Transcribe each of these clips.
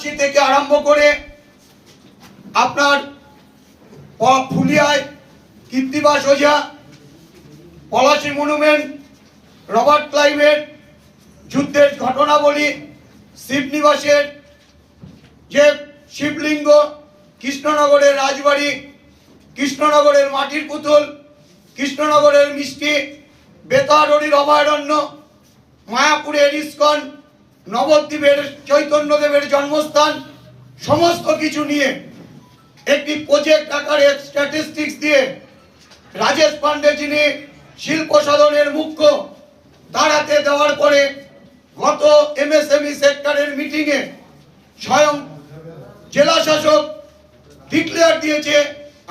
পলাশী থেকে আরম্ভ করে আপনার ফুলিয়ায় কীর্তিবাস ওঝা, পলাশী মনুমেন্ট, রবার্ট ক্লাইভের যুদ্ধের ঘটনাবলী, শিবনিবাসের যে শিবলিঙ্গ, কৃষ্ণনগরের রাজবাড়ি, কৃষ্ণনগরের মাটির পুতুল, কৃষ্ণনগরের মিষ্টি, বেতারড়ির অভয়ারণ্য, মায়াপুরের ইস্কন, নবদ্বীপের চৈতন্যদেবের জন্মস্থান, সমস্ত কিছু নিয়ে একটি প্রজেক্ট আকারে স্ট্যাটিস্টিক্স দিয়ে রাজেশ পান্ডে, যিনি শিল্প সাধনের মুখ্য, তার হাতে দেওয়ার পরে গত এমএসএমই সেক্টরের মিটিংয়ে স্বয়ং জেলা শাসক ডিক্লেয়ার দিয়েছে,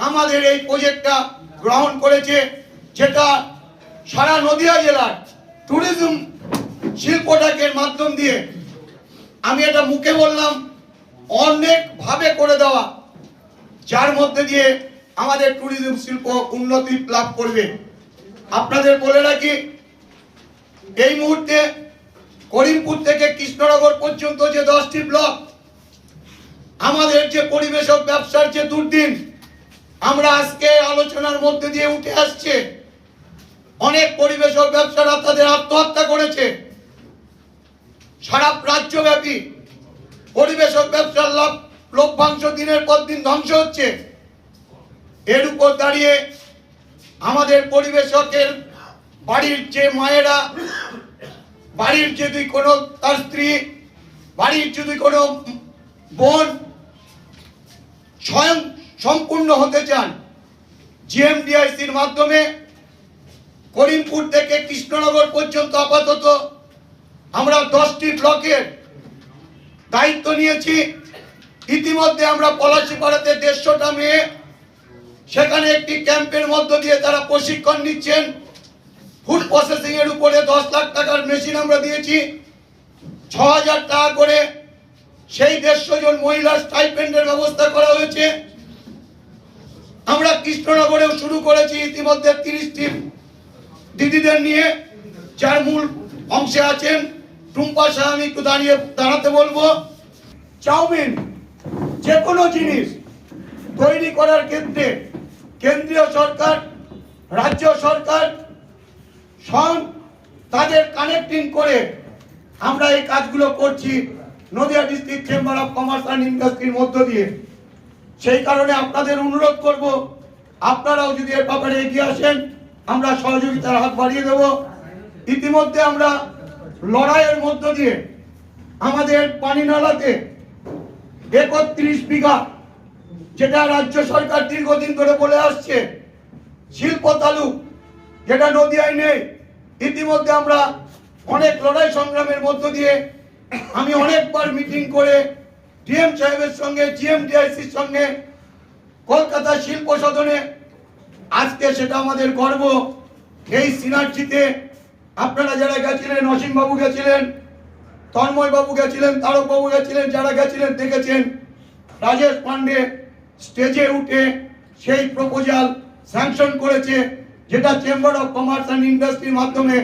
আমাদের এই প্রজেক্টটা গ্রহণ করেছে, যেটা সারা নদিয়া জেলার ট্যুরিজম শিল্পটাকে মাধ্যম দিয়ে, আমি এটা মুখে বললাম, অনেকভাবে করে দেওয়া, যার মধ্যে দিয়ে আমাদের ট্যুরিজম শিল্প উন্নতি লাভ করবে। আপনাদের বলে রাখি, এই মুহূর্তে করিমপুর থেকে কৃষ্ণনগর পর্যন্ত যে 10টি ব্লক, আমাদের যে পরিবেশক ব্যবসার যে দুর্দিন আমরা আজকে আলোচনার মধ্যে দিয়ে উঠে আসছে, অনেক পরিবেশক ব্যবসারা তাদের আত্মহত্যা করেছে। সারা রাজ্যব্যাপী পরিবেশক ব্যবসার লভ্যাংশ দিনের পর দিন ধ্বংস হচ্ছে। এর উপর দাঁড়িয়ে আমাদের পরিবেশকের বাড়ির যে মায়েরা, বাড়ির যদি কোনো তার স্ত্রী, বাড়ির যদি কোনো বোন স্বয়ং সম্পূর্ণ হতে চান, জিএমডিআইসির মাধ্যমে করিমপুর থেকে কৃষ্ণনগর পর্যন্ত আপাতত আমরা 10টি ব্লকের দায়িত্ব নিয়েছি। ইতিমধ্যে আমরা পলাশী পাড়াতে 150টা মেয়ে, সেখানে একটি ক্যাম্পের মধ্য দিয়ে তারা প্রশিক্ষণ নিচ্ছেন। ফুড প্রসেসিং এর উপরে 10 লাখ টাকার মেশিন আমরা দিয়েছি, 6000 টাকা করে সেই 150 জন মহিলার স্টাইপেন্ডের ব্যবস্থা করা হয়েছে। আমরা কৃষ্ণনগরেও শুরু করেছি ইতিমধ্যে 30টি দিদিদের নিয়ে, যার মূল অংশে আছেন টুম্পা শাহ। আমি একটু দাঁড়াতে বলবো। চাউমিন যে কোনো জিনিস তৈরি করার ক্ষেত্রে কেন্দ্রীয় সরকার, রাজ্য সরকার স্বয়ং তাদের কানেক্টিং করে আমরা এই কাজগুলো করছি Nadia district chamber of commerce and ইন্ডাস্ট্রির মধ্য দিয়ে। সেই কারণে আপনাদের অনুরোধ করব, আপনারাও যদি এর ব্যাপারে এগিয়ে আসেন, আমরা সহযোগিতার হাত বাড়িয়ে দেব। ইতিমধ্যে আমরা লড়াইয়ের মধ্য দিয়ে আমাদের পানি নালাতে 31 বিঘা, যেটা রাজ্য সরকার দীর্ঘদিন ধরে বলে আসছে শিল্প তালুক, যেটা নদিয়ায় নেই, ইতিমধ্যে আমরা অনেক লড়াই সংগ্রামের মধ্য দিয়ে, আমি অনেকবার মিটিং করে ডিএম সাহেবের সঙ্গে, জিএমডিআইসির সঙ্গে, কলকাতা শিল্প সদনে, আজকে সেটা আমাদের গর্ব। এই সিনার্জিতে আপনারা যারা গেছিলেন, অসীম বাবু গেছিলেন, তন্ময় বাবু গেছিলেন, তারক বাবু গেছিলেন, যারা গেছিলেন দেখেছেন রাজেশ পান্ডে স্টেজে উঠে সেই প্রপোজাল স্যাংশন করেছে, যেটা চেম্বার অফ কমার্স অ্যান্ড ইন্ডাস্ট্রির মাধ্যমে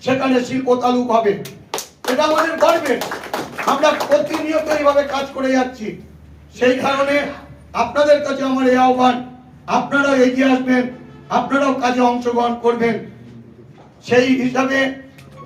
সেখানে শিল্প তালুক হবে। এটা আমাদের গর্বের, আমরা প্রতিনিয়ত এইভাবে কাজ করে যাচ্ছি। সেই কারণে আপনাদের কাছে আমার এই আহ্বান, আপনারাও এগিয়ে আসবেন, আপনারাও কাজে অংশগ্রহণ করবেন। সেই হিসাবে